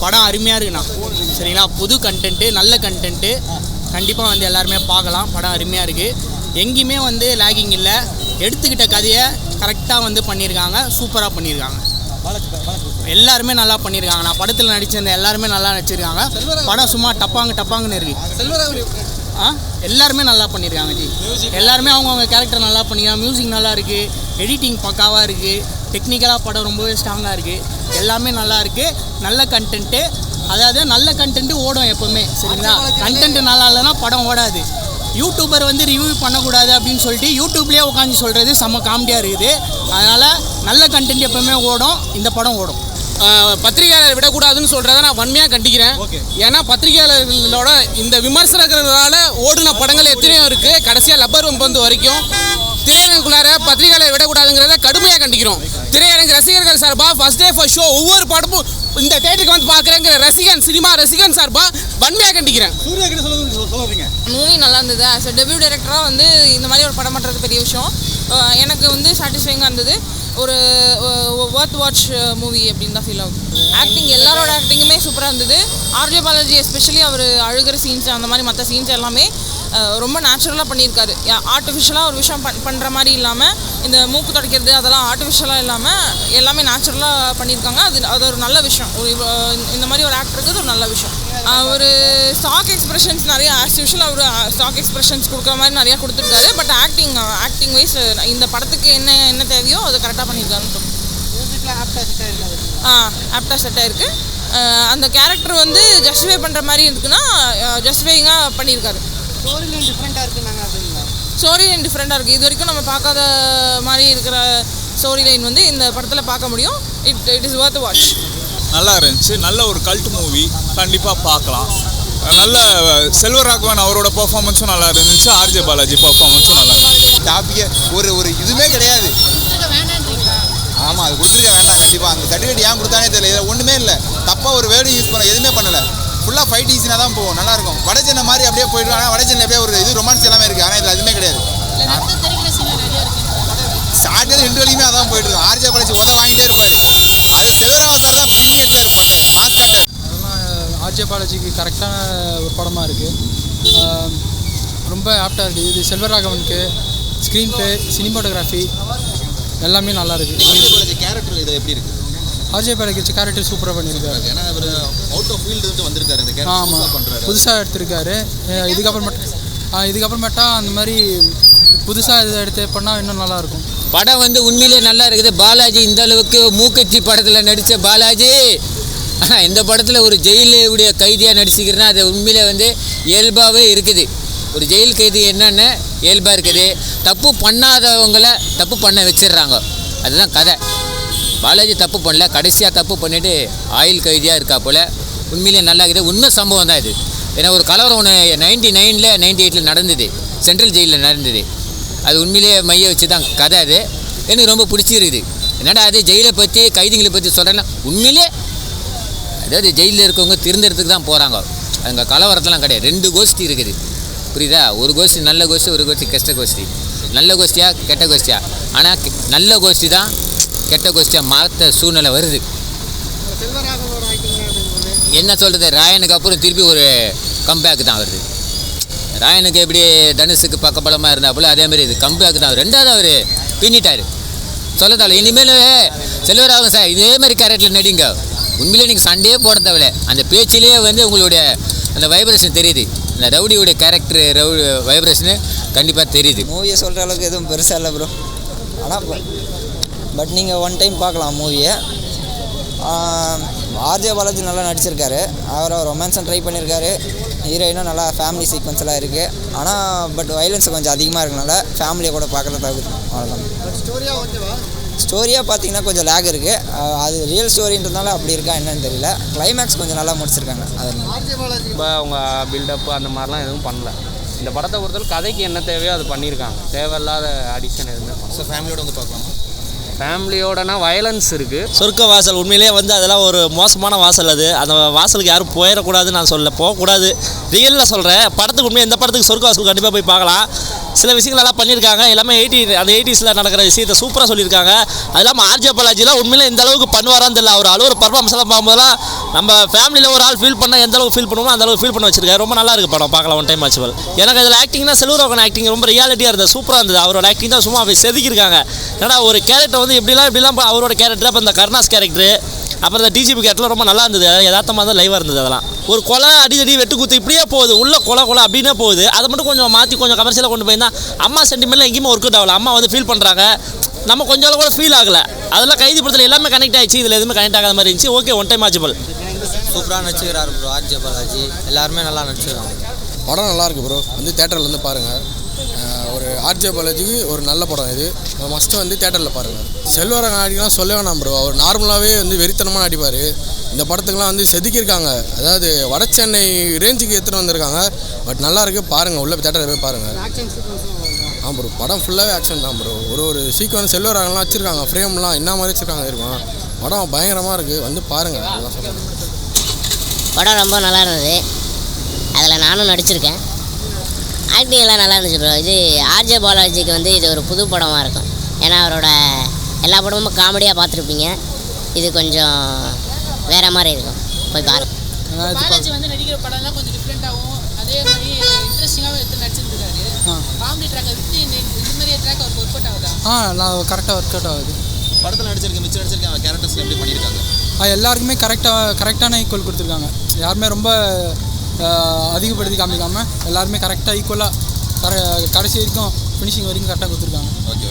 படம் அருமையாக இருக்குண்ணா. சரிங்களா, புது கண்டென்ட்டு, நல்ல கண்டென்ட்டு, கண்டிப்பாக வந்து எல்லாருமே பார்க்கலாம். படம் அருமையாக இருக்குது, எங்கேயுமே வந்து லேகிங் இல்லை. எடுத்துக்கிட்ட கதையை கரெக்டாக வந்து பண்ணியிருக்காங்க, சூப்பராக பண்ணியிருக்காங்க. எல்லாருமே நல்லா பண்ணியிருக்காங்க. நான் படத்தில் நடிச்சிருந்த எல்லாருமே நல்லா நடிச்சிருக்காங்க. படம் சும்மா டப்பாங்குன்னு இருக்குது. எல்லாருமே நல்லா பண்ணியிருக்காங்க ஜி. எல்லாருமே அவங்கவுங்க கேரக்டர் நல்லா பண்ணியிருக்காங்க. மியூசிக் நல்லா இருக்குது, எடிட்டிங் பக்காவாக இருக்குது, டெக்னிக்கலாக படம் ரொம்பவே ஸ்ட்ராங்காக இருக்குது. எல்லாமே நல்லா இருக்குது, நல்ல கண்டென்ட்டு. அதாவது நல்ல கண்டென்ட்டு ஓடும் எப்போவுமே. சரிங்களா, கண்டென்ட்டு நல்லா இல்லைன்னா படம் ஓடாது. யூடியூபர் வந்து ரிவ்யூ பண்ணக்கூடாது அப்படின்னு சொல்லிட்டு யூடியூப்லேயே உட்காந்து சொல்கிறது செம்ம காமெடியாக இருக்குது. அதனால் நல்ல கண்டென்ட் எப்போவுமே ஓடும், இந்த படம் ஓடும். பத்திரிகையாளர் விடக்கூடாதுன்னு சொல்கிறத நான் வன்மையாக கண்டிக்கிறேன். ஏன்னா பத்திரிகையாளர்களோட இந்த விமர்சனங்களால் ஓடுன படங்கள் எத்தனையோ இருக்குது. கடைசியாக லப்பர் வந்து வரைக்கும் திரையரங்குள்ளார பத்திரிகையாளர் விடக்கூடாதுங்கிறத கடுமையாக கண்டிக்கிறோம். திரையரங்கு ரசிகர்கள் சார்பாக ஃபர்ஸ்ட் டே ஃபர்ஸ்ட் ஷோ ஒவ்வொரு படமும் இந்த தேட்டருக்கு வந்து பார்க்குறேங்கிற சினிமா ரசிகன் சார்பாக வன்மையாக கண்டிக்கிறேன். மூவி நல்லா இருந்தது. ஆஸ் அ டெபியூ டைரக்டராக வந்து இந்த மாதிரி ஒரு படம் பண்ணுறது பெரிய விஷயம். எனக்கு வந்து சாட்டிஸ்ஃபைங்காக இருந்தது. ஒரு ஒர்த் வாட்ச் மூவி அப்படின்னு தான் ஃபீல் ஆகுது. ஆக்டிங், எல்லாரோட ஆக்டிங்குமே சூப்பராக இருந்தது. ஆர்ஜே பாலாஜி எஸ்பெஷலி அவர் அழுகிற சீன்ஸ், அந்த மாதிரி மற்ற சீன்ஸ் எல்லாமே ரொம்ப நேச்சுரலாக பண்ணியிருக்காரு. ஆர்டிஃபிஷியலாக ஒரு விஷயம் பண்ணுற மாதிரி இல்லாமல், இந்த மூக்கு துடைக்கிறது அதெல்லாம் ஆர்டிஃபிஷியலாக இல்லாமல் எல்லாமே நேச்சுரலாக பண்ணியிருக்காங்க. அது ஒரு நல்ல விஷயம். இந்த மாதிரி ஒரு ஆக்டருக்கு அது ஒரு நல்ல விஷயம். ஒரு ஸ்டாக் எக்ஸ்பிரஷன்ஸ் நிறைய ஆஸ் யூஷுவல் அவர் ஸ்டாக் எக்ஸ்பிரஷன்ஸ் கொடுக்குற மாதிரி நிறையா கொடுத்துருக்காரு. பட் ஆக்டிங் வைஸ் இந்த படத்துக்கு என்ன தேவையோ அதை கரெக்டாக பண்ணியிருக்காருன்னு தோணும். ஆப்டாக செட் ஆகிருக்கு. அந்த கேரக்டர் வந்து ஜஸ்டிஃபை பண்ணுற மாதிரி இருக்குன்னா ஜஸ்டிஃபைங்காக பண்ணியிருக்காரு. ஸ்டோரி லைன் டிஃப்ரெண்ட்டாக இருக்குது. இது வரைக்கும் நம்ம பார்க்காத மாதிரி இருக்கிற ஸ்டோரி லைன் வந்து இந்த படத்தில் பார்க்க முடியும். It is Worth watch. நல்லா இருந்துச்சு. நல்ல ஒரு கல்ட் மூவி, கண்டிப்பாக பார்க்கலாம். நல்ல செல்வராகவன் அவரோட பெர்ஃபார்மன்ஸும் நல்லா இருந்துச்சு. ஆர்ஜே பாலாஜி பெர்ஃபார்மன்ஸும் நல்லா இருந்துச்சு. டாப்பிக்கே ஒரு இதுவுமே கிடையாது. ஆமாம், அது கொடுத்துருக்க வேண்டாம் கண்டிப்பாக. அந்த சர்டிஃபிகேட் ஏன் கொடுத்தானே தெரியல. இதில் ஒன்றுமே இல்லை, தப்பாக ஒரு வேர்டு யூஸ் பண்ண எதுவுமே பண்ணலை. ஃபுல்லாக ஃபைட் ஈஸினாக தான் போகும், நல்லாயிருக்கும். வடச்சென்னை மாதிரி அப்படியே போயிட்டு. ஆனால் வடச்சென்னை அப்படியே ஒரு இது ரொமான்ஸ் எல்லாமே இருக்குது. ஆனால் இதில் எதுவுமே கிடையாது. ஸ்டார்டில் 2 வரைக்குமே அதான் போயிட்டு இருக்கும். ஆர்ஜே பாலாஜி வாங்கிட்டே இருப்பார். அது செல்வராகவன் சார் தான் பின்னி எடுத்தார், பட்டு மாஸ் காட்டார். ஆர்ஜே பாலாஜிக்கு கரெக்டான ஒரு படமாக இருக்குது. ரொம்ப ஆப்டாக இருக்குது. இது செல்வராகவனுக்கு ஸ்க்ரீன் ப்ளே, சினிமாட்டோகிராஃபி எல்லாமே நல்லா இருக்குது. ஆர்ஜே பாலாஜி கேரக்டர் இதில் எப்படி இருக்குது? ஆர்ஜே பாலாஜி கேரக்டர் சூப்பராக பண்ணியிருக்காரு. ஏன்னா அவர் அவுட் ஆஃப் ஃபீல்டு வந்து வந்திருக்காரு. இந்த கேரக்டர் ஆமாம், புதுசாக எடுத்திருக்காரு. இதுக்கப்புறமேட்டா அந்த மாதிரி புதுசாக இதை எடுத்து பண்ணால் இன்னும் நல்லாயிருக்கும். படம் வந்து உண்மையிலே நல்லா இருக்குது. பாலாஜி இந்த அளவுக்கு மூக்கச்சி படத்தில் நடித்த பாலாஜி இந்த படத்தில் ஒரு ஜெயிலுடைய கைதியாக நடிச்சுக்கிறேன்னா அது உண்மையிலே வந்து இயல்பாகவே இருக்குது. ஒரு ஜெயில் கைதி என்னென்ன இயல்பாக இருக்குது. தப்பு பண்ணாதவங்களை தப்பு பண்ண வச்சிடுறாங்க, அதுதான் கதை. பாலாஜி தப்பு பண்ணல, கடைசியாக தப்பு பண்ணிவிட்டு ஆயுள் கைதியாக இருக்கா போல். உண்மையிலே நல்லா இருக்குது. உண்மை சம்பவம் தான் இது. ஏன்னா ஒரு கலவரம் ஒன்று 99ல் 98ல் நடந்தது, சென்ட்ரல் ஜெயிலில் நடந்தது. அது உண்மையிலேயே மைய வச்சு தான் கதை. அது எனக்கு ரொம்ப பிடிச்சிருக்குது. என்னடா அது ஜெயிலை பற்றி கைதிகளை பற்றி சொல்கிறேன்னா உண்மையிலே அதாவது ஜெயிலில் இருக்கவங்க திருந்துறதுக்கு தான் போகிறாங்க. அங்கே கலவரத்தெல்லாம் கிடையாது. 2 கோஷ்டி இருக்குது, புரியுதா? ஒரு கோஷ்டி நல்ல கோஷ்டி, ஒரு கோஷ்டி கெட்ட கோஷ்டி. நல்ல கோஷ்டியா கெட்ட கோஷ்டியா? ஆனால் நல்ல கோஷ்டி தான் கெட்ட கோஷ்டியாக மாற்ற சூழ்நிலை வருது. என்ன சொல்கிறது, ராயனுக்கு அப்புறம் திருப்பி ஒரு கம்பேக் தான் வருது. ராயனுக்கு எப்படி தனுஷுக்கு பக்கபலமாக இருந்தாப்புல அதேமாதிரி இது கம்பேக் தான். 2வது அவர் பின்னிட்டார். சொல்லத்தால இனிமேல் செல்வராகவன் சார் இதே மாதிரி கேரக்டரில் நடிங்க. உண்மையிலே நீங்கள் சண்டே போட தேவையில்ல. அந்த பேச்சிலேயே வந்து உங்களுடைய அந்த வைப்ரேஷன் தெரியுது. அந்த ரவுடியோடைய கேரக்டர் வைப்ரேஷனு கண்டிப்பாக தெரியுது. மூவியை சொல்கிற அளவுக்கு எதுவும் பெருசாக இல்லை ப்ரோ. ஆனால் பட் நீங்கள் ஒன் டைம் பார்க்கலாம் மூவியை. ஆர்ஜே பாலாஜி நல்லா நடிச்சிருக்காரு. அவர் ரொமான்ஸும் ட்ரை பண்ணியிருக்காரு. ஹீரோயினும் நல்லா ஃபேமிலி சீக்வன்ஸ் எல்லாம் இருக்குது. ஆனால் பட் வைலன்ஸ் கொஞ்சம் அதிகமாக இருக்கனால ஃபேமிலியை கூட பார்க்குறது தவிர்த்து அவ்வளோதான். ஸ்டோரியாக பார்த்தீங்கன்னா கொஞ்சம் லேக் இருக்குது. அது ரியல் ஸ்டோரின்றதுனால அப்படி இருக்கா என்னன்னு தெரியல. கிளைமேக்ஸ் கொஞ்சம் நல்லா முடிச்சிருக்காங்க. அது அவங்க பில்டப்பு அந்த மாதிரிலாம் எதுவும் பண்ணல. இந்த படத்தை பொறுத்தவரை கதைக்கு என்ன தேவையோ அது பண்ணியிருக்காங்க. தேவையில்லாத அடிஷன் எதுவுமே பண்ணல. ஃபேமிலியோட வந்து பார்க்கலாமா? ஃபேமிலியோடனா வயலன்ஸ் இருக்குது. சொர்க்க வாசல் உண்மையிலே வந்து அதெல்லாம் ஒரு மோசமான வாசல். அது அந்த வாசலுக்கு யாரும் போயிடக்கூடாதுன்னு நான் சொல்ல, போகக்கூடாது. ரியலில் சொல்கிறேன். படத்துக்கு உண்மையாக இந்த படத்துக்கு சொர்க்க வாசல் கண்டிப்பாக போய் பார்க்கலாம். சில விஷயங்கள் நல்லா பண்ணியிருக்காங்க. எல்லாமே அந்த 80s நடக்கிற விஷயத்தை சூப்பராக சொல்லியிருக்காங்க. அது இல்லாமல் ஆர்ஜே பாலாஜிலாம் உண்மையிலே இந்த அளவுக்கு பண்ணுவாரான்னு தெரியல. அவர் அழுகிற பர்ஃபார்மன்ஸ் எல்லாம் பார்க்கும்போதெல்லாம் நம்ம ஃபேமிலியில் ஒரு ஆள் ஃபீல் பண்ணால் எந்த அளவுக்கு ஃபீல் பண்ணுவோமோ அந்த அளவுக்கு ஃபீல் பண்ண வச்சிருக்காரு. ரொம்ப நல்லா இருக்குது படம், பார்க்கலாம் ஒன் டைம் வாட்சபிள். எனக்கு அதில் ஆக்டிங்னா செல்வராகவன் ஆக்டிங் ரொம்ப ரியாலிட்டியாக இருந்தது, சூப்பராக இருந்தது. அவரோட ஆக்டிங் தான் சும்மா செதுக்கியிருக்காங்க. ஏன்னா ஒரு கேரக்டர் வந்து எப்படிலாம் அவரோட கேரக்டர், அப்போ இந்த கருணாஸ் கேரக்டர், அப்புறம் இந்த டிஜிபி கேரக்டர் ரொம்ப நல்லா இருந்தது. யதார்த்தமாக தான் லைவாக இருந்தது. அதெல்லாம் ஒரு கொலை அடிதடி வெட்டு குத்து இப்படியே போகுது, உள்ள கொலை அப்படின்னே போகுது. அதை மட்டும் கொஞ்சம் மாற்றி கொஞ்சம் கமர்ஷியலாக கொண்டு போயிருந்தா அம்மா சென்டிமெண்ட்லாம் எங்கேயுமே ஒர்க் அவுட் ஆகல. அம்மா வந்து ஃபீல் பண்ணுறாங்க, நம்ம கொஞ்சம் அளவு கூட ஃபீல் ஆகலை. அதெல்லாம் கைதி படத்தில் எல்லாமே கனெக்ட் ஆகிடுச்சு, இதில் எதுவுமே கனெக்ட் ஆகாத மாதிரி இருந்துச்சு. Okay, one time watchable. சூப்பராக நடிச்சுக்கிறாரு ப்ரோ ஆர்ஜே பாலாஜி. எல்லாருமே நல்லா நடிச்சுக்கிறாங்க. படம் நல்லாயிருக்கு ப்ரோ, வந்து தேட்டரில் வந்து பாருங்கள். ஒரு ஆர்ஜே பாலாஜிக்கு ஒரு நல்ல படம் இது, மஸ்ட்டு வந்து தேட்டரில் பாருங்கள். செல்வராகவன் ஆடிக்கலாம் சொல்ல வேணாம் ப்ரோ, அவர் நார்மலாகவே வந்து வெறித்தனமாக நடிப்பார். இந்த படத்துக்குலாம் வந்து செதுக்கியிருக்காங்க, அதாவது வட சென்னை ரேஞ்சுக்கு எடுத்துகிட்டு வந்திருக்காங்க. பட் நல்லாயிருக்கு, பாருங்கள், உள்ளே தேட்டரில் போய் பாருங்கள். ப்ரோ படம் ஃபுல்லாகவே ஆக்ஷன் தான் ப்ரோ. ஒரு சீக்வன்ஸ் செல்வராகவன்லாம் வச்சுருக்காங்க, ஃப்ரேம்லாம் என்ன மாதிரி வச்சுருக்காங்க இருக்கும். படம் பயங்கரமாக இருக்குது, வந்து பாருங்கள். அதுதான் சொல்கிறேன். படம் ரொம்ப நல்லா இருந்தது, அதில் நானும் நடிச்சிருக்கேன். ஆக்டிங் எல்லாம் நல்லா இருந்துச்சு ப்ரோ. இது ஆர்ஜே பாலாஜிக்கு வந்து இது ஒரு புது படமாக இருக்கும். ஏன்னா அவரோட எல்லா படமும் காமெடியாக பார்த்துருப்பீங்க, இது கொஞ்சம் வேறு மாதிரி இருக்கும், போய் பாருங்கள். பாலாஜி வந்து நடிக்கிற படம்லாம் கொஞ்சம் டிஃப்ரெண்ட்டாகவும் அதே மாதிரி இன்ட்ரெஸ்டிங்காகவும் எடுத்து நடிச்சிருந்துருக்காரு. காமெடி ட்ராக் விட்டு இந்த மாதிரி ட்ராக் அவருக்கு ஒர்க் அவுட் ஆகுதா? நான் கரெக்டாக ஒர்க் அவுட் ஆகுது. படத்தில் நடிச்சிருக்க கேரக்டர்ஸ் எப்படி பண்ணியிருக்காங்க? எல்லாருக்குமே கரெக்டான ஈக்குவல் கொடுத்துருக்காங்க. யாருமே ரொம்ப அதிகப்படுத்தி காமிக்காமல் எல்லாருமே கரெக்டாக ஈக்குவலாக கடைசி வரைக்கும் ஃபினிஷிங் வரைக்கும் கரெக்டாக கொடுத்துருக்காங்க. ஓகே.